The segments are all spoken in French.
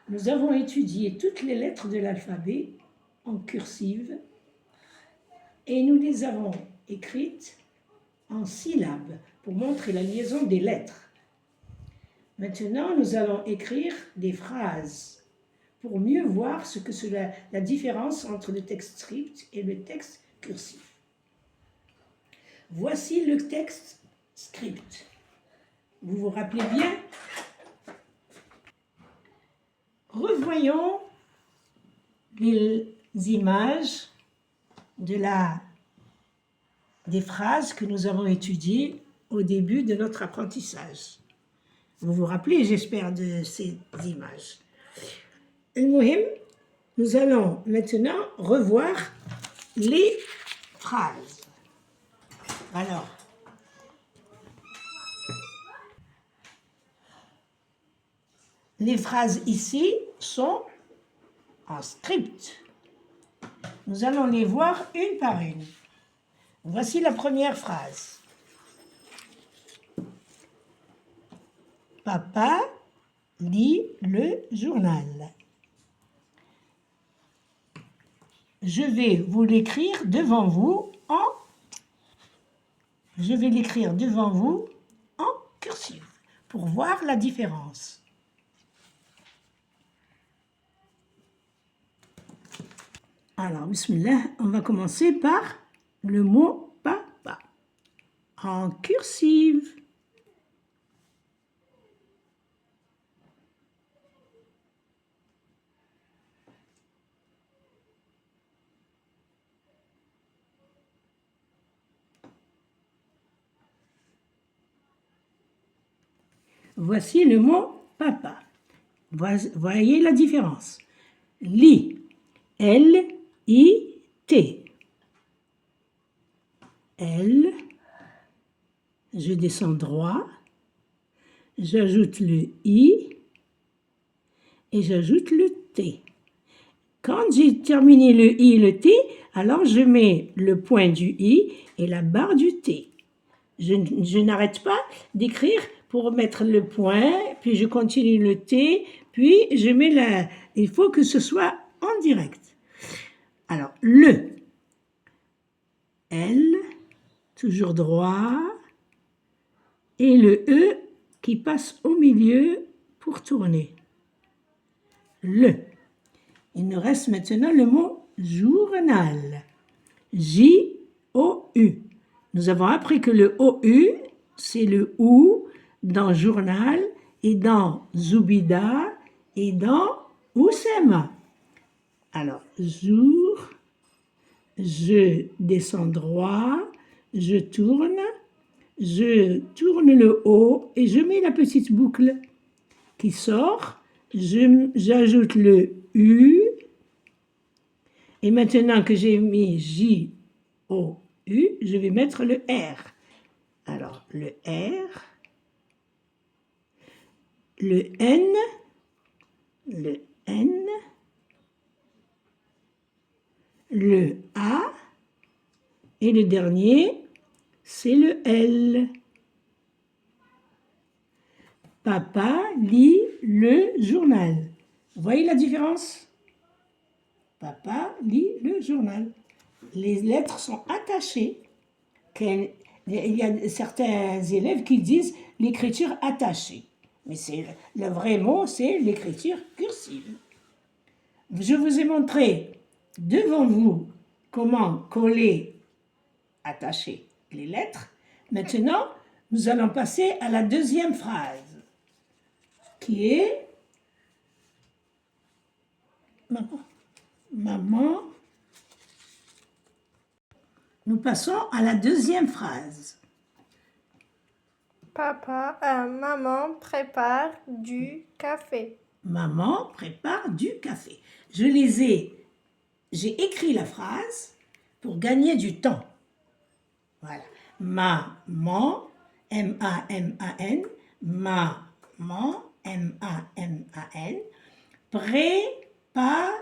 Nous avons étudié toutes les lettres de l'alphabet en cursive et nous les avons écrites en syllabes pour montrer la liaison des lettres. Maintenant, nous allons écrire des phrases pour mieux voir ce que c'est la différence entre le texte script et le texte cursif. Voici le texte script. Vous vous rappelez bien? Revoyons les images des phrases que nous avons étudiées au début de notre apprentissage. Vous vous rappelez, j'espère, de ces images. Nous allons maintenant revoir les phrases. Alors, les phrases ici sont en script. Nous allons les voir une par une. Voici la première phrase. Papa lit le journal. Je vais vous l'écrire devant vous en cursive pour voir la différence. Alors, bismillah, on va commencer par le mot papa en cursive. Voici le mot papa. Voyez la différence. Lit, L-I-T. L, je descends droit, j'ajoute le I et j'ajoute le T. Quand j'ai terminé le I et le T, alors je mets le point du I et la barre du T. Je n'arrête pas d'écrire pour mettre le point, puis je continue le T, puis je mets la... Il faut que ce soit en direct. Alors, le L, toujours droit, et le E qui passe au milieu pour tourner. Le. Il nous reste maintenant le mot journal. J-O-U. Nous avons appris que le O-U, c'est le OU dans journal et dans Zoubida et dans Oussema. Alors, jour, je descends droit, je tourne le O et je mets la petite boucle qui sort. J'ajoute le U et maintenant que j'ai mis J-O-U, je vais mettre le R. Alors, le R, le N, le A et le dernier, c'est le L. Papa lit le journal. Vous voyez la différence? Papa lit le journal. Les lettres sont attachées. Il y a certains élèves qui disent l'écriture attachée. Mais le vrai mot, c'est l'écriture cursive. Je vous ai montré devant vous comment coller, attacher les lettres. Maintenant, nous allons passer à la deuxième phrase, qui est maman. Nous passons à la deuxième phrase. Maman prépare du café. Maman prépare du café. J'ai écrit la phrase pour gagner du temps. Voilà. Maman, M-A-M-A-N, maman, M-A-M-A-N, prépare,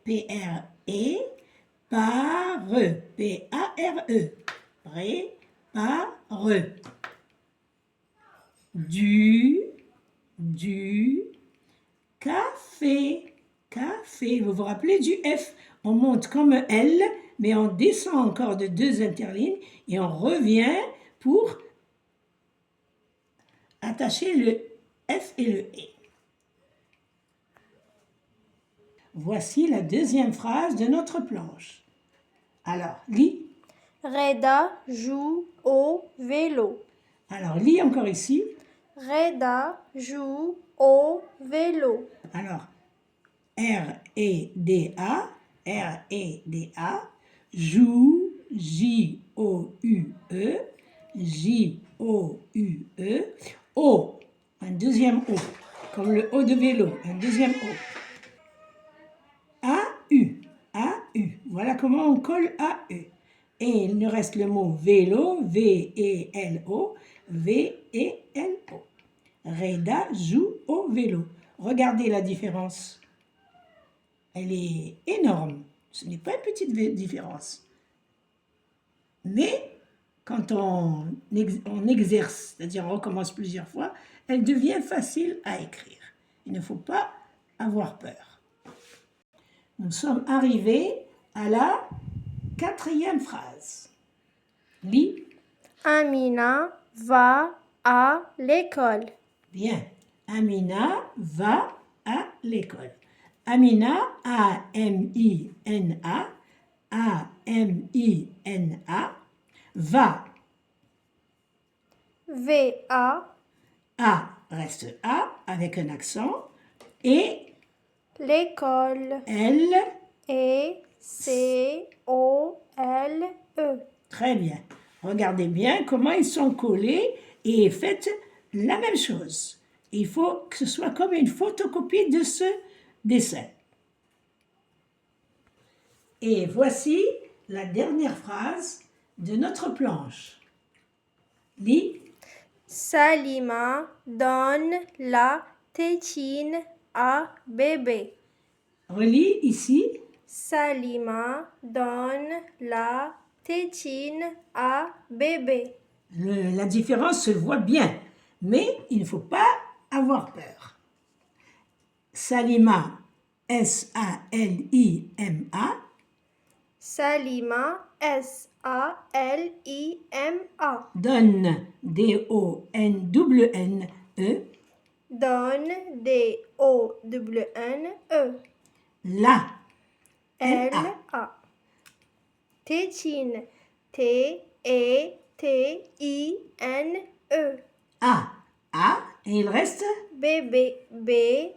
P-R-E, pare, P-A-R-E, Du café. Café. Vous vous rappelez du F? On monte comme L, mais on descend encore de 2 interlignes et on revient pour attacher le F et le E. Voici la deuxième phrase de notre planche. Alors, lis. Reda joue au vélo. Alors, lis encore ici. Reda joue au vélo. Alors, R-E-D-A, R-E-D-A, joue, J-O-U-E, J-O-U-E, O, un deuxième O, comme le O de vélo, un deuxième O. A-U, A-U, voilà comment on colle A-U. Et il nous reste le mot vélo, V-E-L-O, V-E-L-O. Reda joue au vélo. Regardez la différence. Elle est énorme. Ce n'est pas une petite différence. Mais quand on exerce, c'est-à-dire on recommence plusieurs fois, elle devient facile à écrire. Il ne faut pas avoir peur. Nous sommes arrivés à la 4e phrase. Lis. Amina va à l'école. Bien. Amina va à l'école. Amina, A-M-I-N-A, A-M-I-N-A, va. V-A. A reste A avec un accent. Et L'école. L. E-C-O-L-E. Très bien. Regardez bien comment ils sont collés et faites la même chose. Il faut que ce soit comme une photocopie de ce dessin. Et voici la dernière phrase de notre planche. Lis. Salima donne la tétine à bébé. Relis ici. Salima donne la tétine à bébé. La différence se voit bien, mais il ne faut pas avoir peur. Salima, S-A-L-I-M-A. Salima, S-A-L-I-M-A. Donne, D-O-N-N-E. Donne, D-O-N-N-E. La, L-A. Tétine, T-E-T-I-N-E. A, A, et il reste. Bébé, B-E-B-E.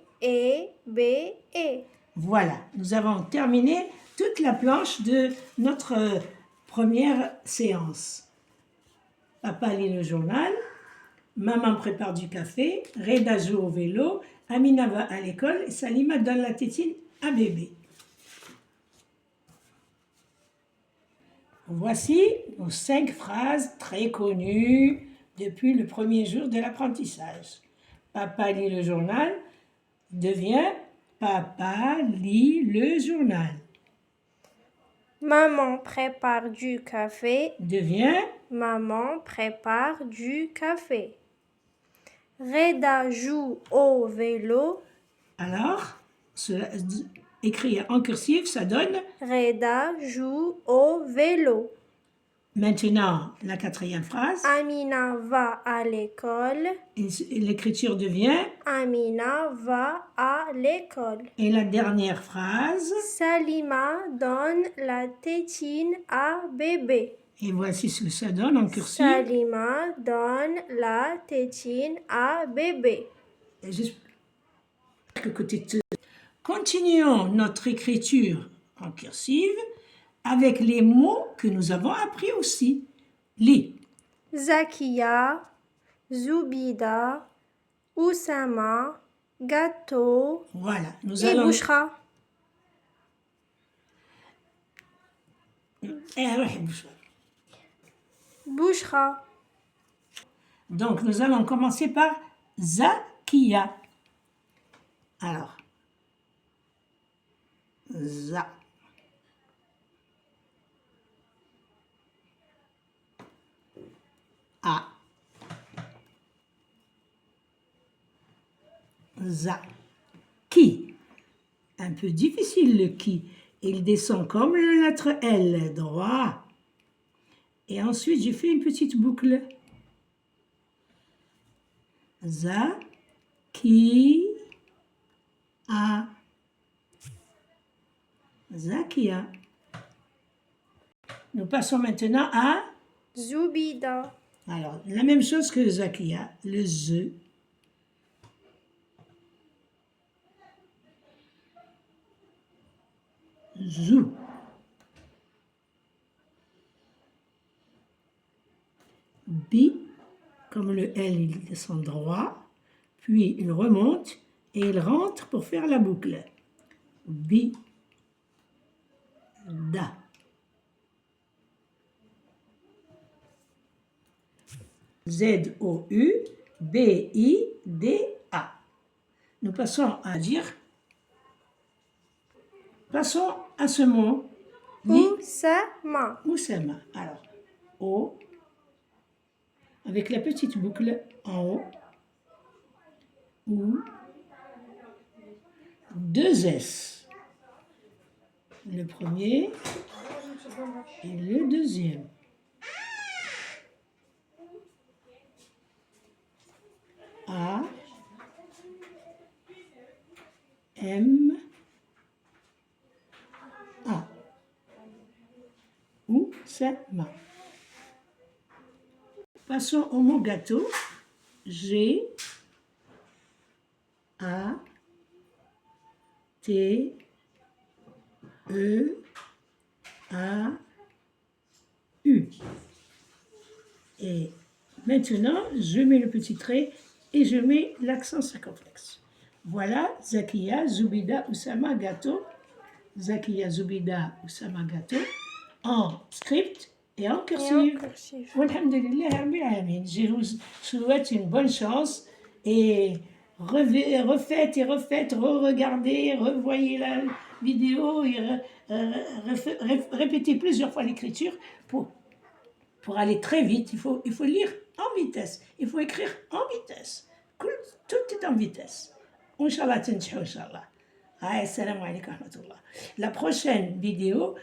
Voilà, nous avons terminé toute la planche de notre première séance. Papa lit le journal, maman prépare du café, Reda joue au vélo, Amina va à l'école et Salima donne la tétine à bébé. Voici nos 5 phrases très connues depuis le premier jour de l'apprentissage. Papa lit le journal devient Papa lit le journal. Maman prépare du café. Devient Maman prépare du café. Reda joue au vélo. alors, écrit en cursif, ça donne. Reda joue au vélo. Maintenant, la 4e phrase. Amina va à l'école. Et l'écriture devient. Amina va à l'école. Et la dernière phrase. Salima donne la tétine à bébé. Et voici ce que ça donne en cursif. Salima donne la tétine à bébé. Et j'espère que continuons notre écriture en cursive avec les mots que nous avons appris aussi. Lis. Zakia, Zoubida, Oussama, Gâteau Voilà, nous et allons. Bouchra. Bouchra. Donc, nous allons commencer par Zakia. Alors, Za. A. Za. Qui. Un peu difficile le qui. Il descend comme la lettre L, droit. Et ensuite, je fais une petite boucle. Za. Qui. A. Zakia. Nous passons maintenant à... Zoubida. Alors, la même chose que Zakia, le Z. Zou. Bi, comme le L, il descend droit, puis il remonte et il rentre pour faire la boucle. Bi, da. Z-O-U, B-I-D-A. Nous passons à dire. Passons à ce mot. Oussama. Oussama. Alors, O, avec la petite boucle en haut. Ou, deux S. Le premier et le deuxième. A, M, A. Oussama. Passons au mot gâteau. G, A, T, E, A, U. Et maintenant, je mets le petit trait et je mets l'accent circonflexe. Voilà, Zakia, Zoubida, Oussama, gâteau. Zakia, Zoubida, Oussama, gâteau. En script et en cursive. Alhamdulillah, Rabbil Alamin. Je vous souhaite une bonne chance et refaites et refaites, re-regardez, revoyez la vidéo et répétez plusieurs fois l'écriture pour aller très vite. Il faut lire en vitesse. Il faut écrire en vitesse. Tout est en vitesse. Inch'Allah, tinjhou, Inch'Allah. Assalamu alaikum wa rahmatullah. La prochaine vidéo,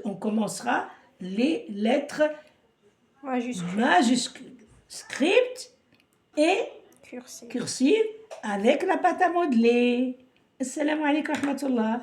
on commencera les lettres majuscules, script et cursive avec la pâte à modeler. Assalamu alaikum wa rahmatullah.